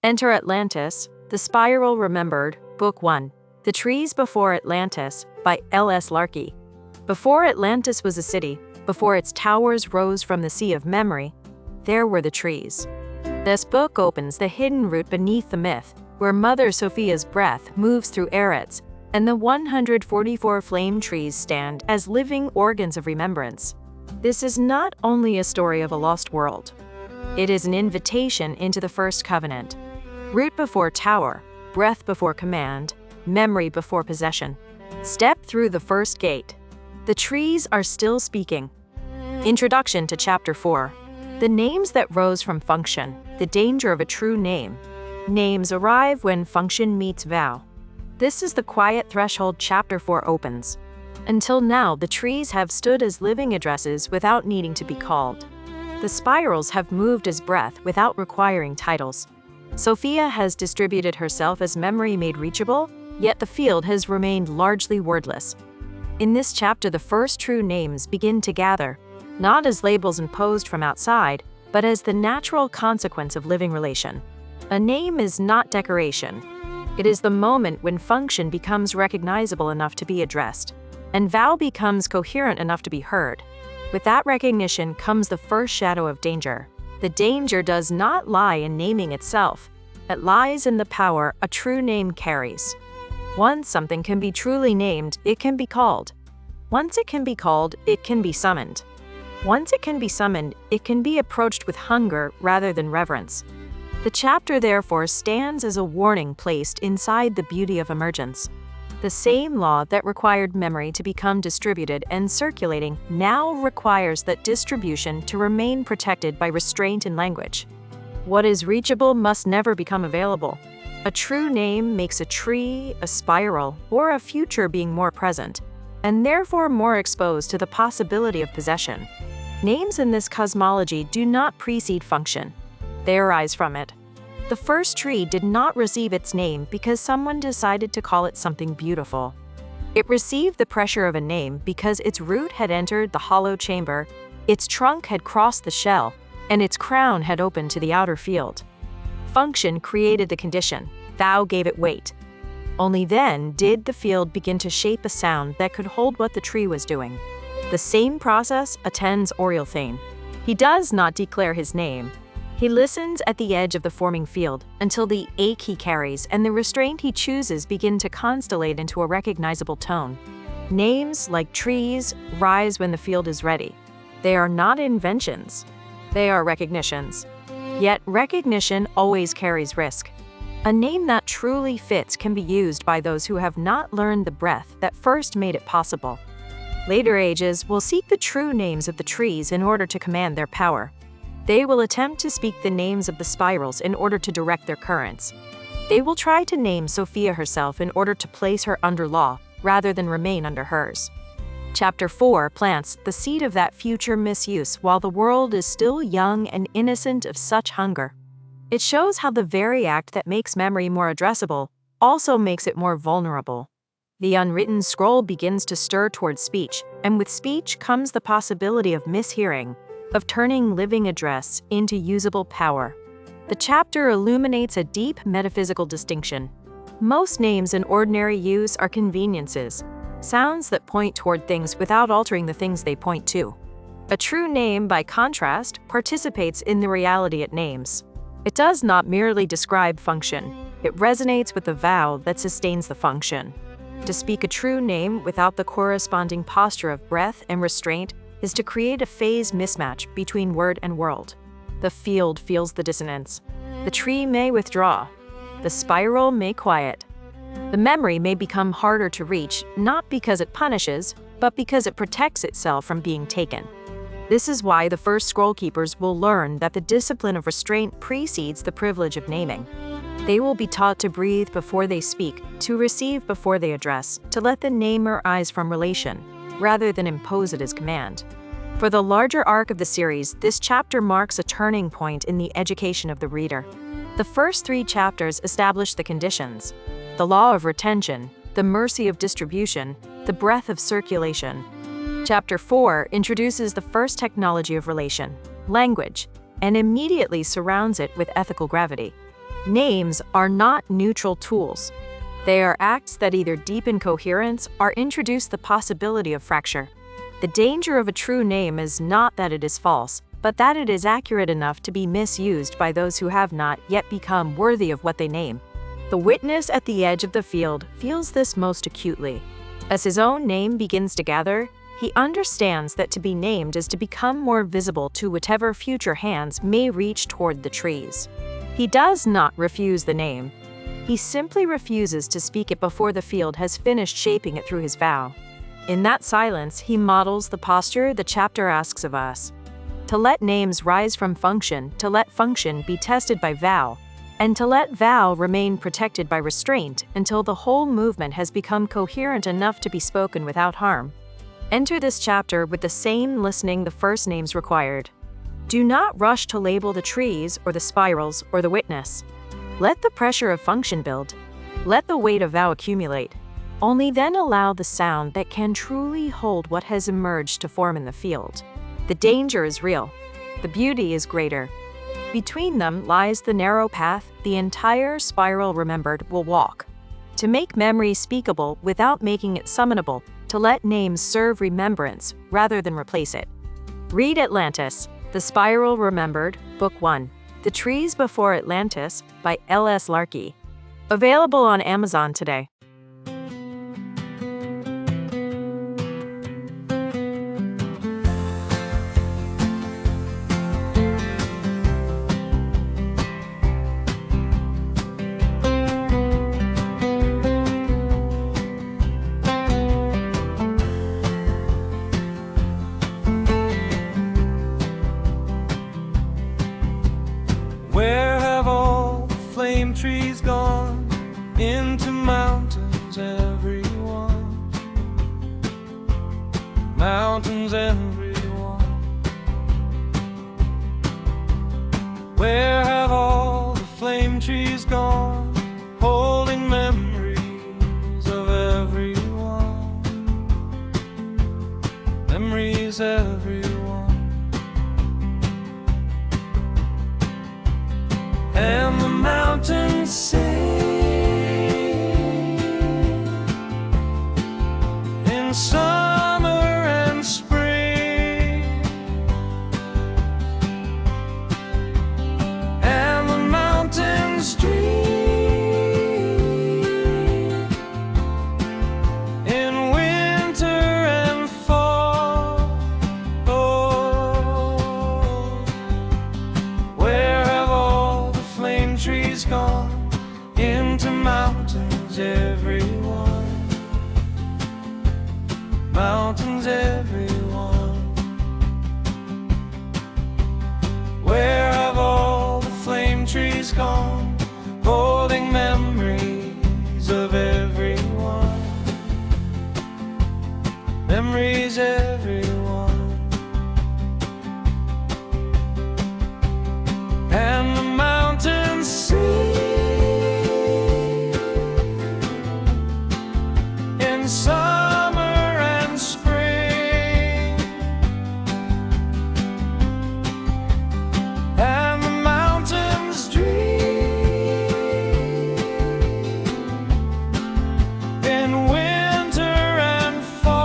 Enter Atlantis, The Spiral Remembered, Book 1. The Trees Before Atlantis, by L.S. Larkey. Before Atlantis was a city, before its towers rose from the sea of memory, there were the trees. This book opens the hidden route beneath the myth, where Mother Sophia's breath moves through Eretz, and the 144 flame trees stand as living organs of remembrance. This is not only a story of a lost world. It is an invitation into the first covenant. Root before tower, breath before command, memory before possession. Step through the first gate. The trees are still speaking. Introduction to Chapter 4. The names that rose from function, the danger of a true name. Names arrive when function meets vow. This is the quiet threshold Chapter 4 opens. Until now, the trees have stood as living addresses without needing to be called. The spirals have moved as breath without requiring titles. Sophia has distributed herself as memory made reachable, yet the field has remained largely wordless. In this chapter, the first true names begin to gather, not as labels imposed from outside, but as the natural consequence of living relation. A name is not decoration. It is the moment when function becomes recognizable enough to be addressed, and vow becomes coherent enough to be heard. With that recognition comes the first shadow of danger. The danger does not lie in naming itself. It lies in the power a true name carries. Once something can be truly named, it can be called. Once it can be called, it can be summoned. Once it can be summoned, it can be approached with hunger rather than reverence. The chapter therefore stands as a warning placed inside the beauty of emergence. The same law that required memory to become distributed and circulating now requires that distribution to remain protected by restraint in language. What is reachable must never become available. A true name makes a tree, a spiral, or a future being more present, and therefore more exposed to the possibility of possession. Names in this cosmology do not precede function. They arise from it. The first tree did not receive its name because someone decided to call it something beautiful. It received the pressure of a name because its root had entered the hollow chamber, its trunk had crossed the shell, and its crown had opened to the outer field. Function created the condition, vow gave it weight. Only then did the field begin to shape a sound that could hold what the tree was doing. The same process attends Orielthane. He does not declare his name. He listens at the edge of the forming field until the ache he carries and the restraint he chooses begin to constellate into a recognizable tone. Names, like trees, rise when the field is ready. They are not inventions. They are recognitions. Yet recognition always carries risk. A name that truly fits can be used by those who have not learned the breath that first made it possible. Later ages will seek the true names of the trees in order to command their power. They will attempt to speak the names of the spirals in order to direct their currents. They will try to name Sophia herself in order to place her under law, rather than remain under hers. Chapter 4 plants the seed of that future misuse while the world is still young and innocent of such hunger. It shows how the very act that makes memory more addressable also makes it more vulnerable. The unwritten scroll begins to stir towards speech, and with speech comes the possibility of mishearing, of turning living address into usable power. The chapter illuminates a deep metaphysical distinction. Most names in ordinary use are conveniences, sounds that point toward things without altering the things they point to. A true name, by contrast, participates in the reality it names. It does not merely describe function, it resonates with the vow that sustains the function. To speak a true name without the corresponding posture of breath and restraint is to create a phase mismatch between word and world. The field feels the dissonance. The tree may withdraw. The spiral may quiet. The memory may become harder to reach, not because it punishes, but because it protects itself from being taken. This is why the first scroll keepers will learn that the discipline of restraint precedes the privilege of naming. They will be taught to breathe before they speak, to receive before they address, to let the namer eyes from relation, rather than impose it as command. For the larger arc of the series, this chapter marks a turning point in the education of the reader. The first 3 chapters establish the conditions: the law of retention, the mercy of distribution, the breath of circulation. Chapter 4 introduces the first technology of relation, language, and immediately surrounds it with ethical gravity. Names are not neutral tools. They are acts that either deepen coherence or introduce the possibility of fracture. The danger of a true name is not that it is false, but that it is accurate enough to be misused by those who have not yet become worthy of what they name. The witness at the edge of the field feels this most acutely. As his own name begins to gather, he understands that to be named is to become more visible to whatever future hands may reach toward the trees. He does not refuse the name. He simply refuses to speak it before the field has finished shaping it through his vow. In that silence, he models the posture the chapter asks of us. To let names rise from function, to let function be tested by vow, and to let vow remain protected by restraint until the whole movement has become coherent enough to be spoken without harm. Enter this chapter with the same listening the first names required. Do not rush to label the trees or the spirals or the witness. Let the pressure of function build. Let the weight of vow accumulate. Only then allow the sound that can truly hold what has emerged to form in the field. The danger is real. The beauty is greater. Between them lies the narrow path the entire spiral remembered will walk. To make memory speakable without making it summonable, to let names serve remembrance rather than replace it. Read Atlantis, The Spiral Remembered, Book 1, The Trees Before Atlantis by L.S. Larkey. Available on Amazon today. Where have all the flame trees gone? Into mountains, everyone. Mountains, everyone. Where have all the flame trees gone? Holding memories of everyone. Memories, everyone. And the mountains sing in summer and spring, and the mountains dream in winter and fall. Oh, where have all flame trees gone? Into mountains, everyone. Mountains, everyone. Where have all the flame trees gone? Holding memories of everyone. Memories, everyone. And the mountains sing in summer and spring, and the mountains dream in winter and fall.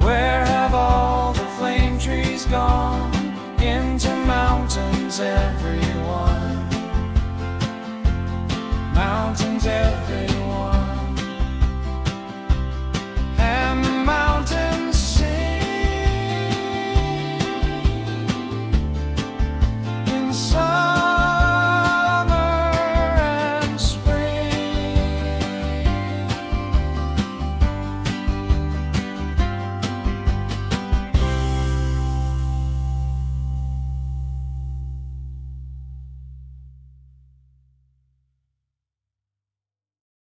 Where have all the flame trees gone? Into mountains, every